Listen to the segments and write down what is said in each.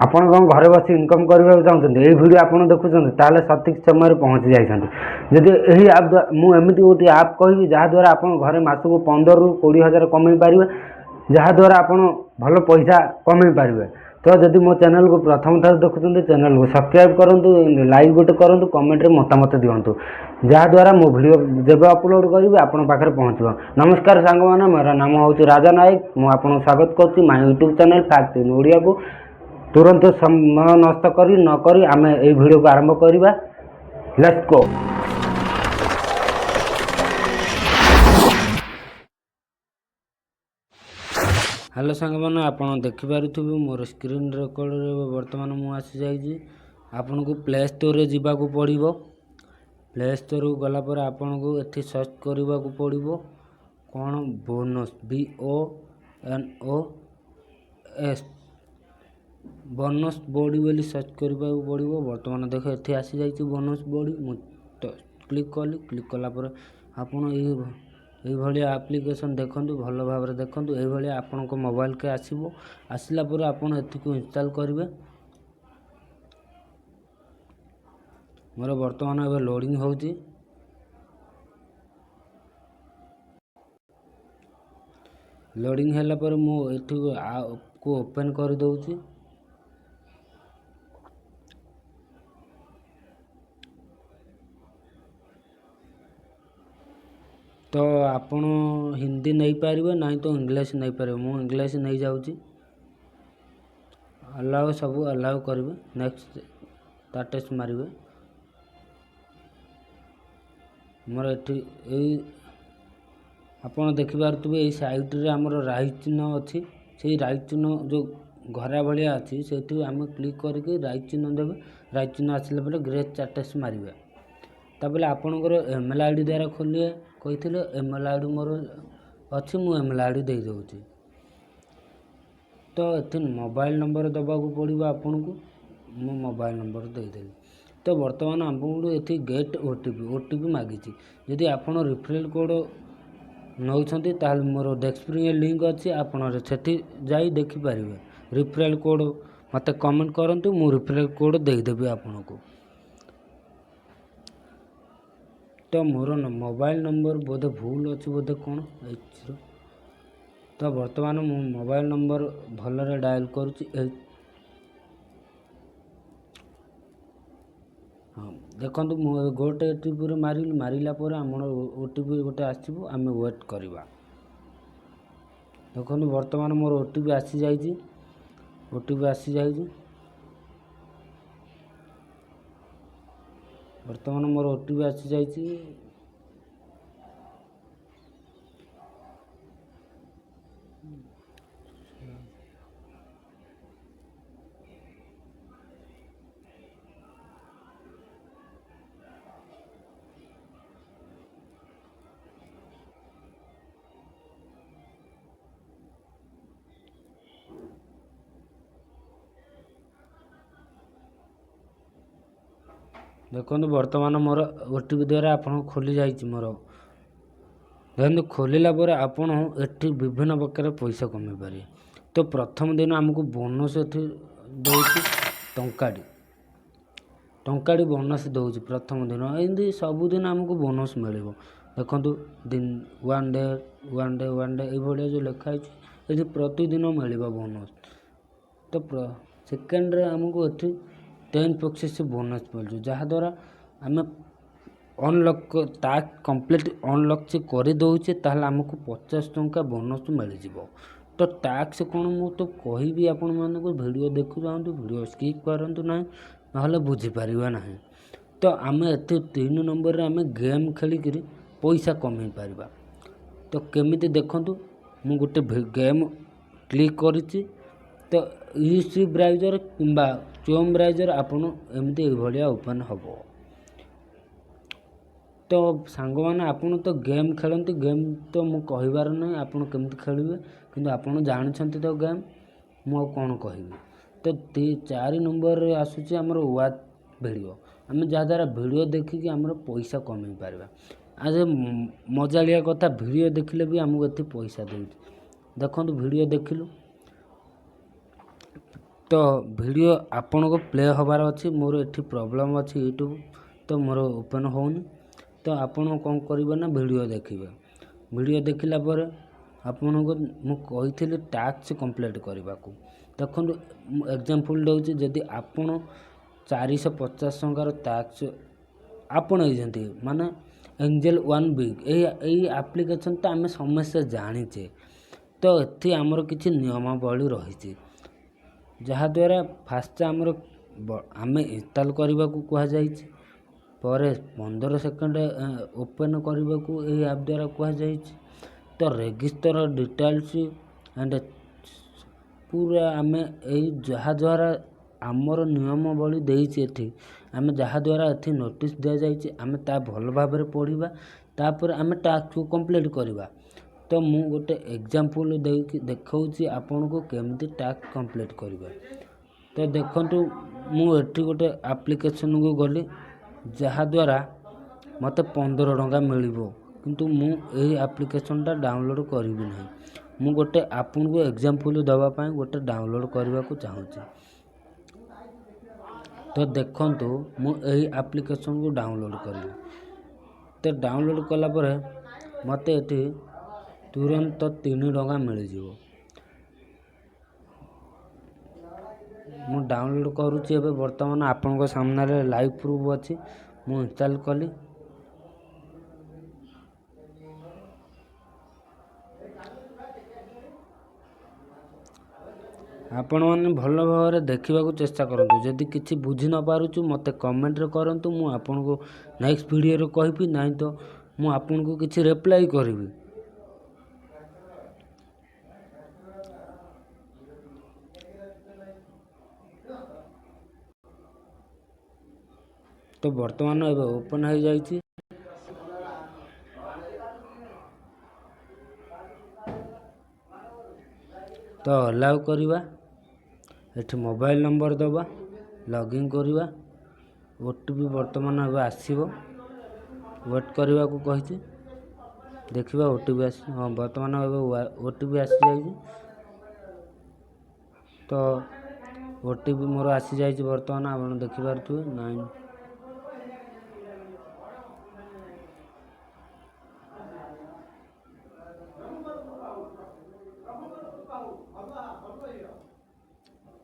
ଆପଣ କ'ଣ ଘରେ ବସି ଇନକମ୍ କରିବାକୁ ଚାହୁଁଛନ୍ତି, ଏଇ ଭିଡ଼ିଓ ଆପଣ ଦେଖୁଛନ୍ତି ତାହେଲେ ସଠିକ୍ ସମୟରେ ପହଞ୍ଚି ଯାଇଛନ୍ତି। ଯଦି ଏହି ଆପ୍ ମୁଁ ଏମିତି ଗୋଟିଏ ଆପ୍ କହିବି ଯାହାଦ୍ୱାରା ଆପଣ ଘରେ ମାସକୁ 15,000 ରୁ 20,000 କମେଇ ପାରିବେ, ଯାହାଦ୍ୱାରା ଆପଣ ଭଲ ପଇସା କମେଇ ପାରିବେ। ତ ଯଦି ମୋ ଚ୍ୟାନେଲକୁ ପ୍ରଥମ ଥର ଦେଖୁଛନ୍ତି ଚ୍ୟାନେଲକୁ ସବସ୍କ୍ରାଇବ୍ କରନ୍ତୁ, ଲାଇକ୍ ଗୋଟେ କରନ୍ତୁ, କମେଣ୍ଟରେ ମତାମତ ଦିଅନ୍ତୁ, ଯାହାଦ୍ୱାରା ମୋ ଭିଡ଼ିଓ ଯେବେ ଅପଲୋଡ଼ କରିବି ଆପଣଙ୍କ ପାଖରେ ପହଞ୍ଚିବ। ନମସ୍କାର ସାଙ୍ଗମାନେ, ମୋର ନାମ ହେଉଛି ରାଜା ନାୟକ। ମୁଁ ଆପଣଙ୍କୁ ସ୍ୱାଗତ କରୁଛି ମାଇ ୟୁଟ୍ୟୁବ୍ ଚ୍ୟାନେଲ୍ ଫ୍ୟାକ୍ଟ ଇନ୍ ଓଡ଼ିଆକୁ। ତୁରନ୍ତ ସମୟ ନଷ୍ଟ କରି ନକରି ଆମେ ଏଇ ଭିଡ଼ିଓକୁ ଆରମ୍ଭ କରିବା। Let's go. ହ୍ୟାଲୋ ସାଙ୍ଗମାନେ, ଆପଣ ଦେଖିପାରୁଥିବେ ମୋର ସ୍କ୍ରିନ୍ ରେକର୍ଡ଼ରେ ବର୍ତ୍ତମାନ ମୁଁ ଆସିଯାଇଛି। ଆପଣଙ୍କୁ ପ୍ଲେ ଷ୍ଟୋରରେ ଯିବାକୁ ପଡ଼ିବ। ପ୍ଲେ ଷ୍ଟୋରକୁ ଗଲା ପରେ ଆପଣଙ୍କୁ ଏଠି ସର୍ଚ୍ଚ କରିବାକୁ ପଡ଼ିବ କ'ଣ ବୋନସ୍, BONOS, ବୋନସ୍ ବଡ଼ି ବୋଲି ସର୍ଚ୍ଚ କରିବାକୁ ପଡ଼ିବ। ବର୍ତ୍ତମାନ ଦେଖ ଏଠି ଆସିଯାଇଛି ବୋନସ୍ ବଡ଼ି। ମୁଁ କ୍ଲିକ୍ କଲି। କ୍ଲିକ୍ କଲା ପରେ ଆପଣ ଏଇଭଳିଆ ଆପ୍ଲିକେସନ୍ ଦେଖନ୍ତୁ, ଭଲ ଭାବରେ ଦେଖନ୍ତୁ। ଏଇଭଳିଆ ଆପଣଙ୍କ ମୋବାଇଲକେ ଆସିବ। ଆସିଲା ପରେ ଆପଣ ଏଥିକୁ ଇନଷ୍ଟାଲ୍ କରିବେ। ମୋର ବର୍ତ୍ତମାନ ଏବେ ଲୋଡ଼ିଂ ହେଉଛି। ଲୋଡ଼ିଂ ହେଲା ପରେ ମୁଁ ଏଠିକୁ ଆପ୍କୁ ଓପେନ୍ କରିଦେଉଛି। ତ ଆପଣ ହିନ୍ଦୀ ନେଇପାରିବେ, ନାହିଁ ତ ଇଂଲିଶ ନେଇପାରିବେ। ମୁଁ ଇଂଲିଶ ନେଇଯାଉଛି। ଆଲାଉ, ସବୁ ଆଲାଉ କରିବେ। ନେକ୍ସଟ ଷ୍ଟାଟସ୍ ମାରିବେ। ମୋର ଏଠି ଏଇ ଆପଣ ଦେଖିପାରୁଥିବେ ଏଇ ସାଇଟ୍ରେ ଆମର ରାଇଟ୍ ଚିହ୍ନ ଅଛି। ସେଇ ରାଇଟ୍ ଚିହ୍ନ ଯେଉଁ ଘରା ଭଳିଆ ଅଛି ସେଇଠି ଆମେ କ୍ଲିକ୍ କରିକି ରାଇଟ୍ ଚିହ୍ନ ଦେବେ। ରାଇଟ୍ ଚିହ୍ନ ଆସିଲା ପରେ ଗ୍ରେ ଷ୍ଟାଟସ୍ ମାରିବେ। ତାପରେ ଆପଣଙ୍କର ଇମେଲ୍ ଆଇ ଡ଼ି ଦ୍ୱାରା ଖୋଲିବେ କହିଥିଲେ। ଇମେଲ୍ ଆଇ ଡ଼ି ମୋର ଅଛି, ମୁଁ ଇମେଲ୍ ଆଇ ଡ଼ି ଦେଇଦେଉଛି। ତ ଏଠି ମୋବାଇଲ୍ ନମ୍ବର ଦେବାକୁ ପଡ଼ିବ ଆପଣଙ୍କୁ। ମୁଁ ମୋବାଇଲ୍ ନମ୍ବର ଦେଇଦେଲି। ତ ବର୍ତ୍ତମାନ ଆପଣଙ୍କୁ ଏଠି ଗେଟ୍ OTP ମାଗିଛି। ଯଦି ଆପଣ ରିଫରେଲ୍ କୋଡ଼୍ ନେଉଛନ୍ତି ତାହେଲେ ମୋର ଡେସ୍କ୍ରିପ୍ସନରେ ଲିଙ୍କ୍ ଅଛି, ଆପଣ ସେଠି ଯାଇ ଦେଖିପାରିବେ। ରିଫରେଲ୍ କୋଡ଼୍ ମୋତେ କମେଣ୍ଟ କରନ୍ତୁ, ମୁଁ ରିଫରେଲ୍ କୋଡ଼୍ ଦେଇଦେବି ଆପଣଙ୍କୁ। ତ ମୋର ମୋବାଇଲ୍ ନମ୍ବର ବୋଧେ ଭୁଲ ଅଛି, ବୋଧେ କ'ଣ ଏଇଥିର। ତ ବର୍ତ୍ତମାନ ମୁଁ ମୋବାଇଲ୍ ନମ୍ବର ଭଲରେ ଡାଏଲ୍ କରୁଛି। ହଁ ଦେଖନ୍ତୁ, ମୁଁ ଗୋଟେ OTPରେ ମାରିଲା ପରେ ଆମର OTP ଗୋଟେ ଆସିବ, ଆମେ ୱେଟ୍ କରିବା। ଦେଖନ୍ତୁ ବର୍ତ୍ତମାନ ମୋର OTP ଆସିଯାଇଛି। ବର୍ତ୍ତମାନ ମୋର OTP ଆସିଯାଇଛି। ଦେଖନ୍ତୁ ବର୍ତ୍ତମାନ ମୋର OTP ଦ୍ୱାରା ଆପଣଙ୍କୁ ଖୋଲି ଯାଇଛି। ମୋର ଦେଖନ୍ତୁ ଖୋଲିଲା ପରେ ଆପଣ ଏଠି ବିଭିନ୍ନ ପ୍ରକାର ପଇସା କମେଇ ପାରିବେ। ତ ପ୍ରଥମ ଦିନ ଆମକୁ ବୋନସ୍ ଏଠି ଦେଉଛି ଟଙ୍କାଟି ବୋନସ୍ ଦେଉଛି ପ୍ରଥମ ଦିନ। ଏମିତି ସବୁଦିନ ଆମକୁ ବୋନସ୍ ମିଳିବ। ଦେଖନ୍ତୁ ୱାନ୍ ଡେ ଏଇଭଳିଆ ଯେଉଁ ଲେଖା ହେଇଛି ଏଠି ପ୍ରତିଦିନ ମିଳିବ ବୋନସ୍। ତ ସେକେଣ୍ଡରେ ଆମକୁ ଏଠି 10% ବୋନସ୍ ମିଳୁଛି, ଯାହାଦ୍ୱାରା ଆମେ ଟାସ୍କ କମ୍ପ୍ଲିଟ୍ ଅନଲକ୍ କରିଦେଉଛେ ତାହେଲେ ଆମକୁ 50 ଟଙ୍କା ବୋନସ୍ ମିଳିଯିବ। ତ ଟାସ୍କ କ'ଣ ମୁଁ ତ କହିବି ଆପଣମାନଙ୍କୁ, ଭିଡ଼ିଓ ଦେଖୁଥାନ୍ତୁ, ଭିଡ଼ିଓ ସ୍କିପ୍ କରନ୍ତୁ ନାହିଁ, ନହେଲେ ବୁଝିପାରିବେ ନାହିଁ। ତ ଆମେ ଏଠି 3 ନମ୍ବରରେ ଆମେ ଗେମ୍ ଖେଳିକିରି ପଇସା କମେଇ ପାରିବା। ତ କେମିତି ଦେଖନ୍ତୁ, ମୁଁ ଗୋଟେ ଗେମ୍ କ୍ଲିକ୍ କରିଛି। ତ ୟୁସି ବ୍ରାଉଜର୍ କିମ୍ବା କ୍ରୋମ୍ ବ୍ରାଉଜର୍ ଆପଣ ଏମିତି ଏଇଭଳିଆ ଓପନ୍ ହେବ। ତ ସାଙ୍ଗମାନେ ଆପଣ ତ ଗେମ୍ ଖେଳନ୍ତି, ଗେମ୍ ତ ମୁଁ କହିବାର ନାହିଁ ଆପଣ କେମିତି ଖେଳିବେ, କିନ୍ତୁ ଆପଣ ଜାଣିଛନ୍ତି ତ ଗେମ୍, ମୁଁ ଆଉ କ'ଣ କହିବି। ତ 4 ନମ୍ବରରେ ଆସୁଛି ଆମର ୱାଚ୍ ଭିଡ଼ିଓ। ଆମେ ଯାହାଦ୍ୱାରା ଭିଡ଼ିଓ ଦେଖିକି ଆମର ପଇସା କମେଇ ପାରିବା। ମଜାଳିଆ କଥା, ଭିଡ଼ିଓ ଦେଖିଲେ ବି ଆମକୁ ଏଠି ପଇସା ଦେଉଛି। ଦେଖନ୍ତୁ ଭିଡ଼ିଓ ଦେଖିଲୁ। ତ तो वीडियो आपण को प्ले हबार अच्छी मोर एठी प्रॉब्लम अच्छी यूट्यूब तो मोर ओपन होनी तो आपण कौन करेंगे ना वीडियो देखिए वीडियो देखला पर आपण को मु कही टास्क कंप्लीट करने को देखो एग्जांपल दूसरी जदि आपण 450 टंकार टास्क आपण होती माने एंजल वन बिग यही एप्लिकेशन तो आम समस्या जाचे तो ये आमर किसी नियमावली रही जहाद्वारा फास्ट आमर आम इनस्टॉल करने को कहुई पर 15 सेकेंड ओपन करने को यही ऐप द्वारा कहुई तो रजिस्टर डिटेल्स एंड पूरा आम यही जहाद्वारा आमर नियमावली देती आम जहाद्वारा ये नोटिस दि जाए आम ता भल भाव पढ़ा तापर आम टास्क को कंप्लीट करवा तो मु गोटे एग्जांपल देखा आपन को केमती टास्क कंप्लीट करवा तो देखंतु मुझे गोटे एप्लिकेशन को गली जहाद्वारा मत 15 टंका मिल किंतु मु एप्लिकेशनटा डाउनलोड करी ना मु गोटे आपन को एग्जांपल दवापाई गोटे डाउनलोड करने को चाहूँगी तो देखंतु मु एप्लिकेशन को डाउनलोड करी तो डाउनलोड कला परे मते एटी तुरंत 3 टंका मिल जाव मु डाउनलोड करुच्ची एबे वर्तमान आपण को सामने लाइव प्रूफ अच्छी मु इंस्टॉल कली आपण मैंने भल भाव देखा चेष्टा करूँ जदि किसी बुझी न पारुचु मत कमेंट रे करंतु मु आपण को नेक्स्ट वीडियो रे कहबी नहीं तो मु आपण को किसी रिप्लाई करी तो वर्तमान एबे ओपन हो जाइए तो अलाउ करवा एठी मोबाइल नंबर दबा लॉगिन करवा ओटीपी वर्तमान एबे आसीबो वेट करने को कही देखा ओटीपी आस हाँ वर्तमान एबे ओटीपी आसी जाइए तो ओटीपी मोर आसी जाइए वर्तमान आप देखिपे 9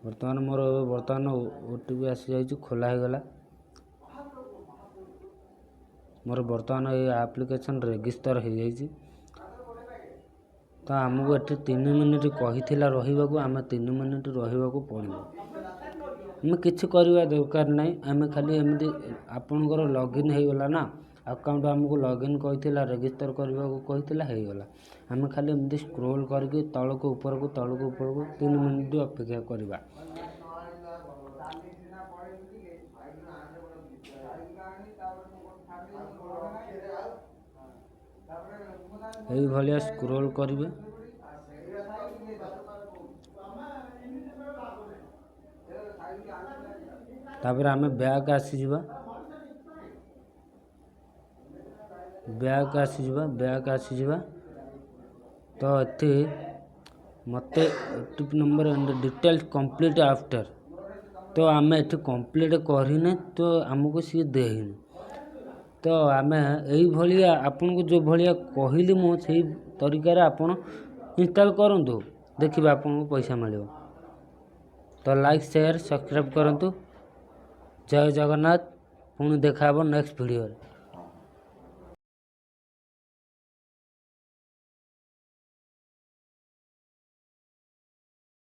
वर्तमान मोर वर्तमान ओटीपी आसी जाइए खोला हो गला मोर वर्तमान ये एप्लिकेशन रजिस्टर हो जाइए तो आमको ये 3 मिनिट कही रही आम 3 मिनिट रहा पड़ो आम कि दरकार नहीं आम खाली एमती आपणकर लॉगिन हो गला ना अकाउंट आमको लॉगिन कही रजिस्टर करने को कही गला आम खाली एमती स्क्रोल करके तल को ऊपर को 3 मिनिट अपेक्षा करवा यही भाया स्क्रोल करेंगे तापर आम बैक आसीजा तो ये मत OTP number and details complete after तो आम ये कंप्लीट करने तो आमको सी देनी तो आम यही भाया आपन को जो भाया कहली मुझे तरीका आपन इंस्टॉल करूँ देखिए आपन को पैसा मिल तो लाइक शेयर सब्सक्राइब करूँ जय जगन्नाथ पुणी देखा नेक्स्ट वीडियो।